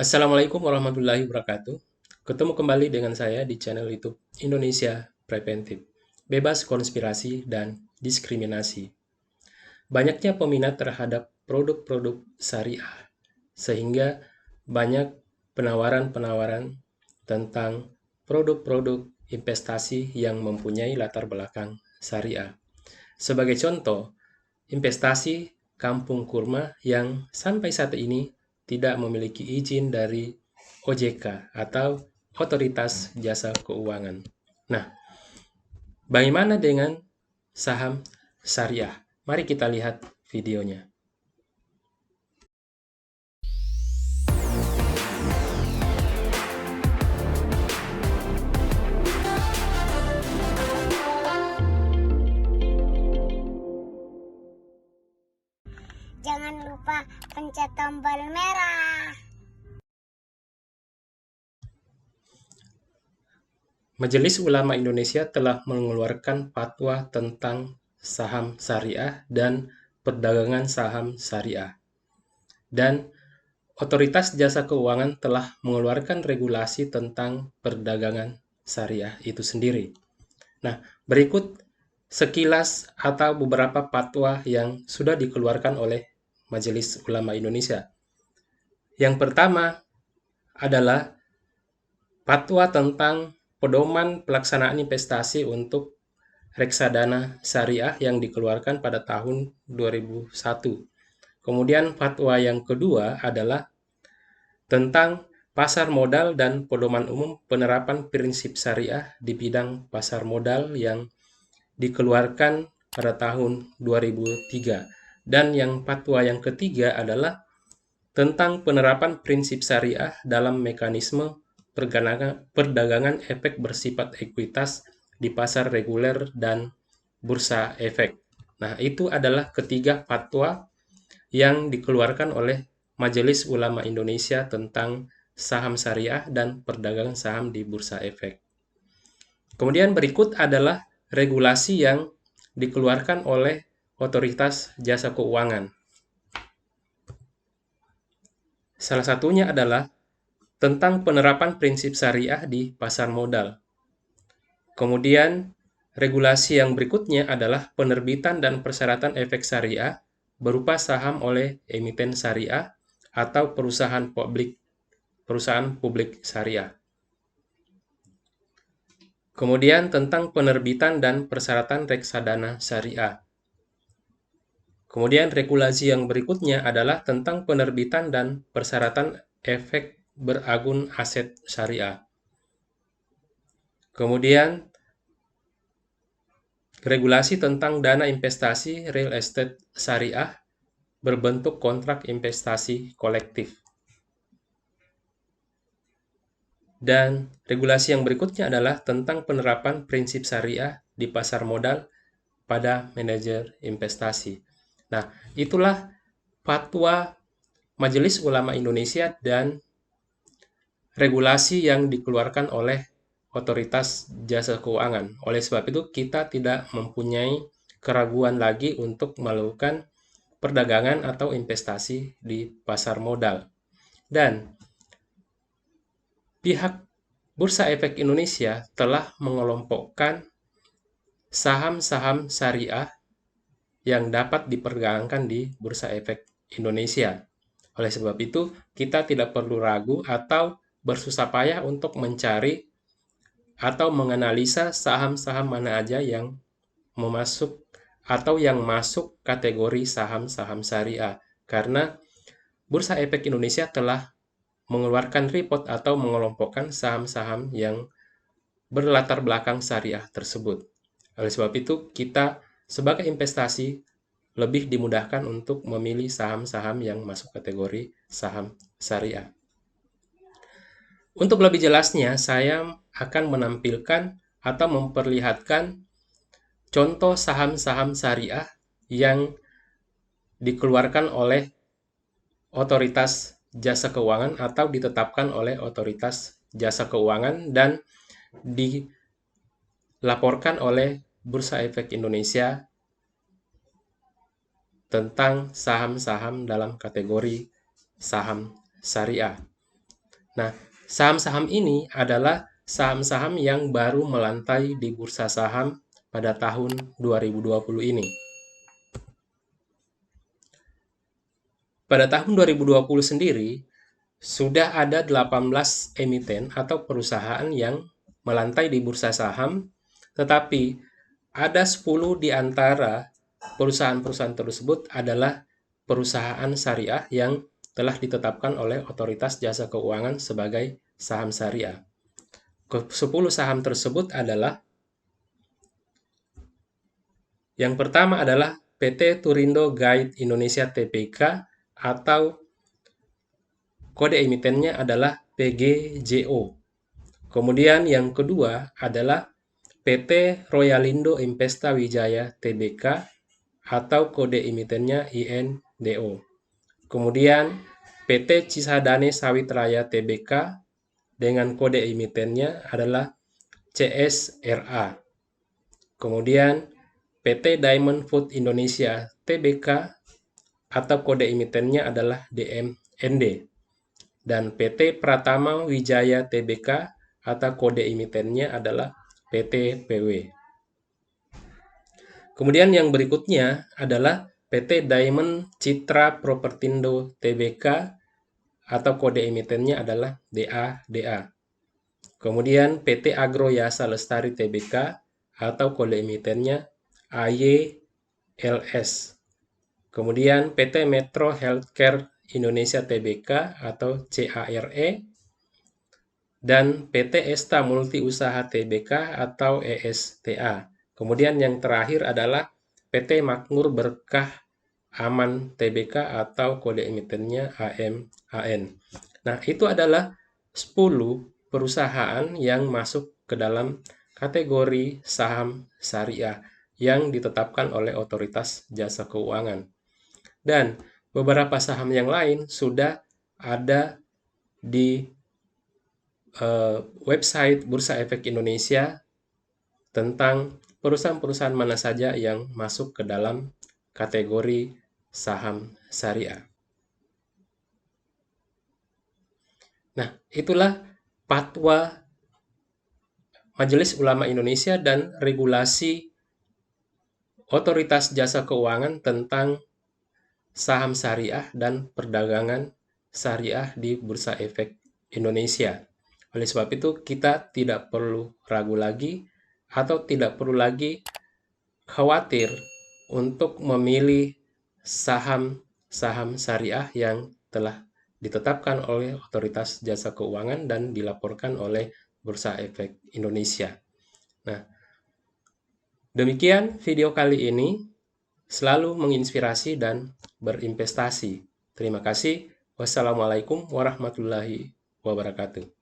Assalamualaikum warahmatullahi wabarakatuh. Ketemu kembali dengan saya di channel YouTube Indonesia Preventif, bebas konspirasi dan diskriminasi. Banyaknya peminat terhadap produk-produk syariah, sehingga banyak penawaran-penawaran tentang produk-produk investasi yang mempunyai latar belakang syariah. Sebagai contoh, investasi kampung kurma yang sampai saat ini tidak memiliki izin dari OJK atau Otoritas Jasa Keuangan. Nah, bagaimana dengan saham syariah? Mari kita lihat videonya. Jangan lupa pencet tombol merah. Majelis Ulama Indonesia telah mengeluarkan fatwa tentang saham syariah dan perdagangan saham syariah. Dan Otoritas Jasa Keuangan telah mengeluarkan regulasi tentang perdagangan syariah itu sendiri. Nah, berikut sekilas atau beberapa fatwa yang sudah dikeluarkan oleh Majelis Ulama Indonesia. Yang pertama adalah fatwa tentang pedoman pelaksanaan investasi untuk reksadana syariah yang dikeluarkan pada tahun 2001. Kemudian fatwa yang kedua adalah tentang pasar modal dan pedoman umum penerapan prinsip syariah di bidang pasar modal yang dikeluarkan pada tahun 2003. Dan yang fatwa yang ketiga adalah tentang penerapan prinsip syariah dalam mekanisme perdagangan efek bersifat ekuitas di pasar reguler dan bursa efek. Nah, itu adalah ketiga fatwa yang dikeluarkan oleh Majelis Ulama Indonesia tentang saham syariah dan perdagangan saham di bursa efek. Kemudian berikut adalah regulasi yang dikeluarkan oleh Otoritas Jasa Keuangan. Salah satunya adalah tentang penerapan prinsip syariah di pasar modal. Kemudian, regulasi yang berikutnya adalah penerbitan dan persyaratan efek syariah berupa saham oleh emiten syariah atau perusahaan publik syariah. Kemudian tentang penerbitan dan persyaratan reksadana syariah. Kemudian regulasi yang berikutnya adalah tentang penerbitan dan persyaratan efek beragun aset syariah. Kemudian regulasi tentang dana investasi real estate syariah berbentuk kontrak investasi kolektif. Dan regulasi yang berikutnya adalah tentang penerapan prinsip syariah di pasar modal pada manajer investasi. Nah, itulah fatwa Majelis Ulama Indonesia dan regulasi yang dikeluarkan oleh Otoritas Jasa Keuangan. Oleh sebab itu, kita tidak mempunyai keraguan lagi untuk melakukan perdagangan atau investasi di pasar modal. Dan pihak Bursa Efek Indonesia telah mengelompokkan saham-saham syariah yang dapat diperdagangkan di Bursa Efek Indonesia. Oleh sebab itu, kita tidak perlu ragu atau bersusah payah untuk mencari atau menganalisa saham-saham mana aja yang memasuk atau yang masuk kategori saham-saham syariah. Karena Bursa Efek Indonesia telah mengeluarkan report atau mengelompokkan saham-saham yang berlatar belakang syariah tersebut. Oleh sebab itu, kita sebagai investasi lebih dimudahkan untuk memilih saham-saham yang masuk kategori saham syariah. Untuk lebih jelasnya, saya akan menampilkan atau memperlihatkan contoh saham-saham syariah yang dikeluarkan oleh Otoritas Jasa Keuangan atau ditetapkan oleh Otoritas Jasa Keuangan dan dilaporkan oleh Bursa Efek Indonesia tentang saham-saham dalam kategori saham syariah. Nah, saham-saham ini adalah saham-saham yang baru melantai di bursa saham pada tahun 2020 ini. Pada tahun 2020 sendiri, sudah ada 18 emiten atau perusahaan yang melantai di bursa saham, tetapi ada 10 di antara perusahaan-perusahaan tersebut adalah perusahaan syariah yang telah ditetapkan oleh Otoritas Jasa Keuangan sebagai saham syariah. 10 saham tersebut adalah, yang pertama adalah PT Turindo Guide Indonesia Tbk atau kode emitennya adalah PGJO. Kemudian yang kedua adalah PT Royalindo Investa Wijaya Tbk atau kode emitennya INDO. Kemudian PT Cisadane Sawit Raya Tbk dengan kode emitennya adalah CSRA. Kemudian PT Diamond Food Indonesia Tbk atau kode emitennya adalah DMND. Dan PT Pratama Wijaya Tbk atau kode emitennya adalah PTPW. Kemudian yang berikutnya adalah PT Diamond Citra Propertindo Tbk atau kode emitennya adalah DADA. Kemudian PT Agro Yasa Lestari Tbk atau kode emitennya AYLS. Kemudian PT Metro Healthcare Indonesia Tbk atau CARE, dan PT Esta Multi Usaha Tbk atau ESTA. Kemudian yang terakhir adalah PT Makmur Berkah Aman Tbk atau kode emitennya AMAN. Nah, itu adalah 10 perusahaan yang masuk ke dalam kategori saham syariah yang ditetapkan oleh Otoritas Jasa Keuangan. Dan beberapa saham yang lain sudah ada di website Bursa Efek Indonesia tentang perusahaan-perusahaan mana saja yang masuk ke dalam kategori saham syariah. Nah, itulah fatwa Majelis Ulama Indonesia dan regulasi Otoritas Jasa Keuangan tentang saham syariah dan perdagangan syariah di Bursa Efek Indonesia. Oleh sebab itu, kita tidak perlu ragu lagi atau tidak perlu lagi khawatir untuk memilih saham-saham syariah yang telah ditetapkan oleh Otoritas Jasa Keuangan dan dilaporkan oleh Bursa Efek Indonesia. Nah, demikian video kali ini. Selalu menginspirasi dan berinvestasi. Terima kasih. Wassalamualaikum warahmatullahi wabarakatuh.